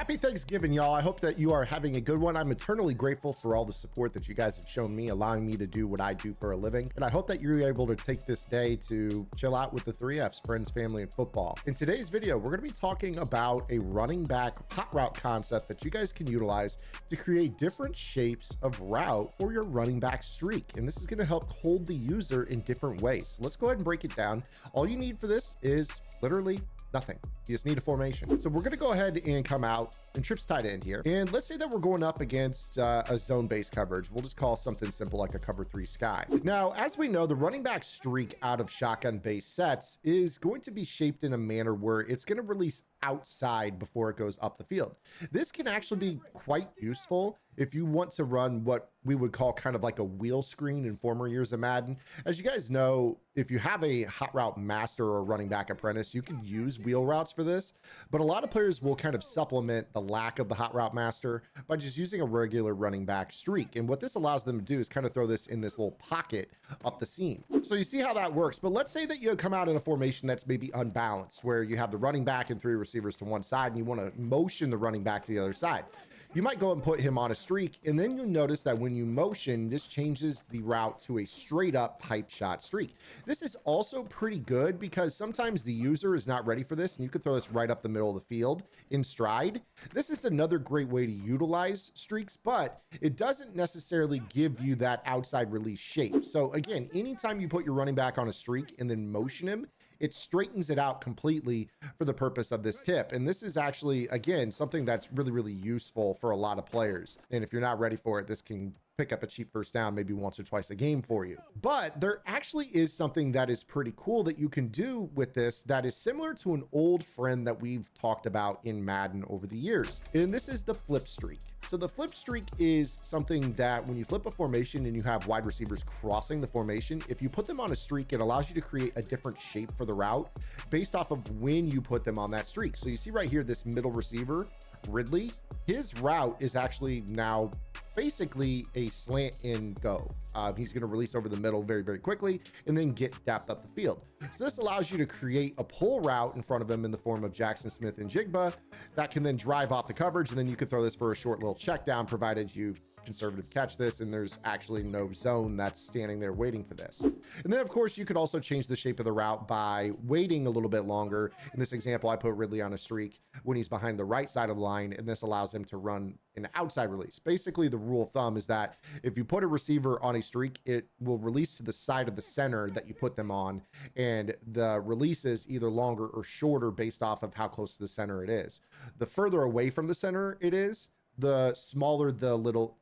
Happy Thanksgiving, y'all. I hope that you are having a good one. I'm eternally grateful for all the support that you guys have shown me, allowing me to do what I do for a living. And I hope that you're able to take this day to chill out with the 3Fs, friends, family, and football. In today's video, we're going to be talking about a running back hot route concept that you guys can utilize to create different shapes of route for your running back streak. And this is going to help hold the user in different ways. So let's go ahead and break it down. All you need for this is literally nothing. You just need a formation. So we're going to go ahead and come out and trips tight end here. And let's say that we're going up against a zone-based coverage. We'll just call something simple like a cover 3 sky. Now, as we know, the running back streak out of shotgun-based sets is going to be shaped in a manner where it's going to release outside before it goes up the field. This can actually be quite useful if you want to run what we would call kind of like a wheel screen in former years of Madden. As you guys know, if you have a hot route master or running back apprentice, you can use wheel routes for this, but a lot of players will kind of supplement the lack of the hot route master by just using a regular running back streak. And what this allows them to do is kind of throw this in this little pocket up the seam. So you see how that works. But let's say that you come out in a formation that's maybe unbalanced, where you have the running back and 3 receivers to one side, and you want to motion the running back to the other side. You might go and put him on a streak, and then you'll notice that when you motion, this changes the route to a straight up pipe shot streak. This is also pretty good because sometimes the user is not ready for this, and you could throw this right up the middle of the field in stride. This is another great way to utilize streaks, but it doesn't necessarily give you that outside release shape. So again, anytime you put your running back on a streak and then motion him, it straightens it out completely for the purpose of this tip. And this is actually, again, something that's really, really useful for a lot of players. And if you're not ready for it, this can pick up a cheap first down maybe once or twice a game for you. But there actually is something that is pretty cool that you can do with this that is similar to an old friend that we've talked about in Madden over the years. And this is the flip streak. So the flip streak is something that when you flip a formation and you have wide receivers crossing the formation, if you put them on a streak, it allows you to create a different shape for the route based off of when you put them on that streak. So you see right here, this middle receiver, Ridley, his route is actually now basically a slant and go. He's going to release over the middle very, very quickly and then get depth up the field. So this allows you to create a pull route in front of him in the form of Jackson Smith and Jigba that can then drive off the coverage. And then you could throw this for a short little check down, provided you conservative catch this and there's actually no zone that's standing there waiting for this. And then of course you could also change the shape of the route by waiting a little bit longer. In this example, I put Ridley on a streak when he's behind the right side of the line, and this allows him to run an outside release. Basically, the rule of thumb is that if you put a receiver on a streak, it will release to the side of the center that you put them on, and the release is either longer or shorter based off of how close to the center it is. The further away from the center it is, the smaller the little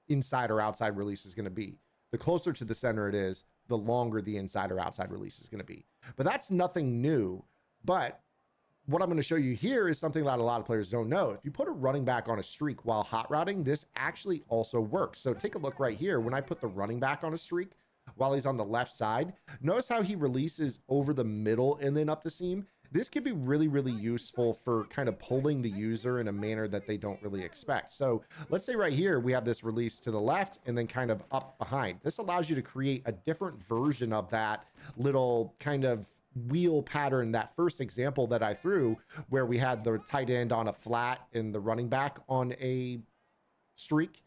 inside or outside release is going to be. The closer to the center it is, the longer the inside or outside release is going to be. But that's nothing new. But what I'm going to show you here is something that a lot of players don't know. If you put a running back on a streak while hot routing, this actually also works. So take a look right here. When I put the running back on a streak while he's on the left side, notice how he releases over the middle and then up the seam. This could be really, really useful for kind of pulling the user in a manner that they don't really expect. So let's say right here, we have this release to the left and then kind of up behind. This allows you to create a different version of that little kind of wheel pattern, that first example that I threw, where we had the tight end on a flat and the running back on a streak.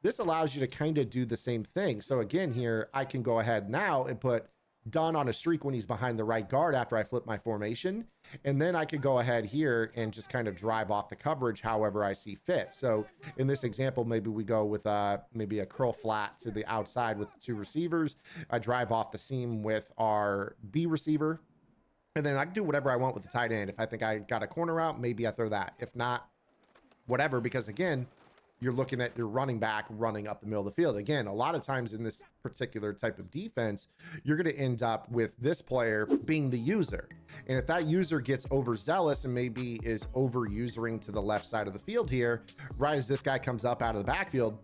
This allows you to kind of do the same thing. So again, here, I can go ahead now and put Dunn on a streak when he's behind the right guard after I flip my formation. And then I could go ahead here and just kind of drive off the coverage however I see fit. So in this example, maybe we go with maybe a curl flat to the outside with the 2 receivers. I drive off the seam with our B receiver. And then I can do whatever I want with the tight end. If I think I got a corner out, maybe I throw that. If not, whatever, because again, you're looking at your running back running up the middle of the field. Again, a lot of times in this particular type of defense, you're going to end up with this player being the user. And if that user gets overzealous and maybe is over-usering to the left side of the field here, right as this guy comes up out of the backfield,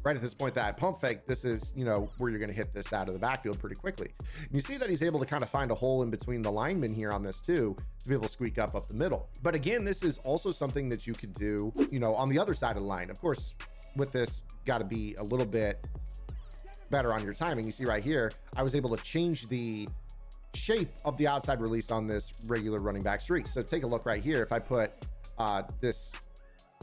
right at this point that I pump fake, this is, you know, where you're going to hit this out of the backfield pretty quickly. And you see that he's able to kind of find a hole in between the linemen here on this too, to be able to squeak up the middle. But again, this is also something that you could do, you know, on the other side of the line. Of course, with this, got to be a little bit better on your timing. You see right here, I was able to change the shape of the outside release on this regular running back streak. So take a look right here. If I put this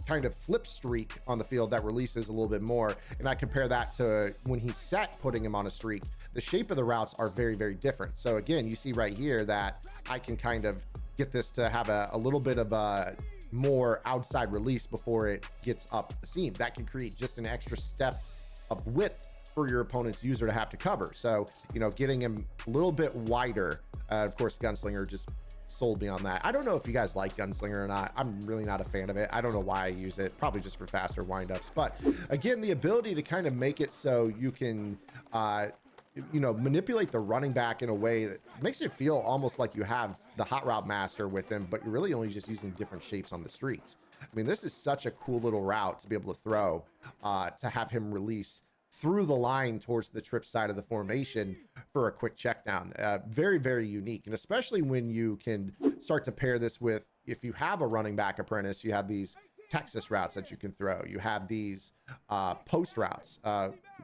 kind of flip streak on the field that releases a little bit more. And I compare that to when he's set putting him on a streak, the shape of the routes are very, very different. So again, you see right here that I can kind of get this to have a little bit of a more outside release before it gets up the seam. That can create just an extra step of width for your opponent's user to have to cover. So, you know, getting him a little bit wider. Of course, Gunslinger just sold me on that. I don't know if you guys like Gunslinger or not. I'm really not a fan of it. I don't know why I use it, probably just for faster windups. But again, the ability to kind of make it so you can you know, manipulate the running back in a way that makes it feel almost like you have the hot route master with him, but you're really only just using different shapes on the streets. I mean, this is such a cool little route to be able to throw, to have him release through the line towards the trip side of the formation for a quick check down. Very, very unique. And especially when you can start to pair this with, if you have a running back apprentice, you have these Texas routes that you can throw. You have these post routes.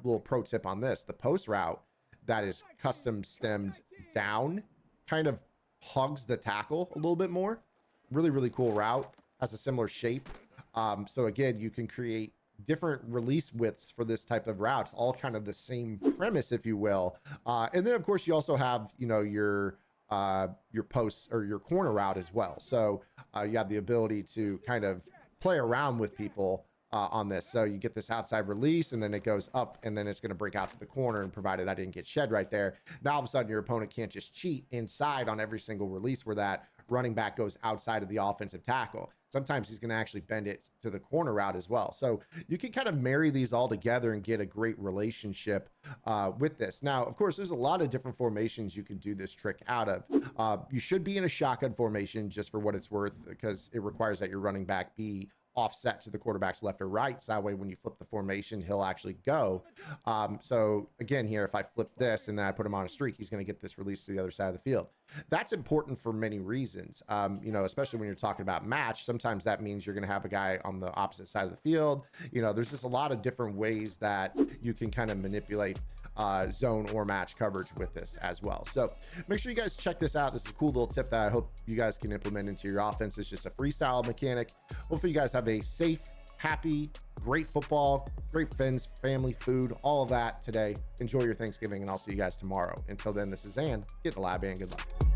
Little pro tip on this, the post route that is custom stemmed down kind of hugs the tackle a little bit more. Really, really cool route. Has a similar shape. So again, you can create different release widths for this type of routes, all kind of the same premise, if you will. And then of course you also have, you know, your posts or your corner route as well. So you have the ability to kind of play around with people on this. So you get this outside release and then it goes up and then it's going to break out to the corner, and provided I didn't get shed right there, now all of a sudden your opponent can't just cheat inside on every single release where that running back goes outside of the offensive tackle. Sometimes he's going to actually bend it to the corner route as well. So you can kind of marry these all together and get a great relationship with this. Now, of course, there's a lot of different formations you can do this trick out of. You should be in a shotgun formation just for what it's worth, because it requires that your running back be offset to the quarterback's left or right. So that way, when you flip the formation, he'll actually go. So again, here, if I flip this and then I put him on a streak, he's going to get this release to the other side of the field. That's important for many reasons. You know, especially when you're talking about match, sometimes that means you're going to have a guy on the opposite side of the field. You know, there's just a lot of different ways that you can kind of manipulate zone or match coverage with this as well. So make sure you guys check this out. This is a cool little tip that I hope you guys can implement into your offense. It's just a freestyle mechanic. Hopefully you guys have a safe, happy, great football, great friends, family, food, all of that today. Enjoy your Thanksgiving, and I'll see you guys tomorrow. Until then, this is Zan. Get in the lab and good luck.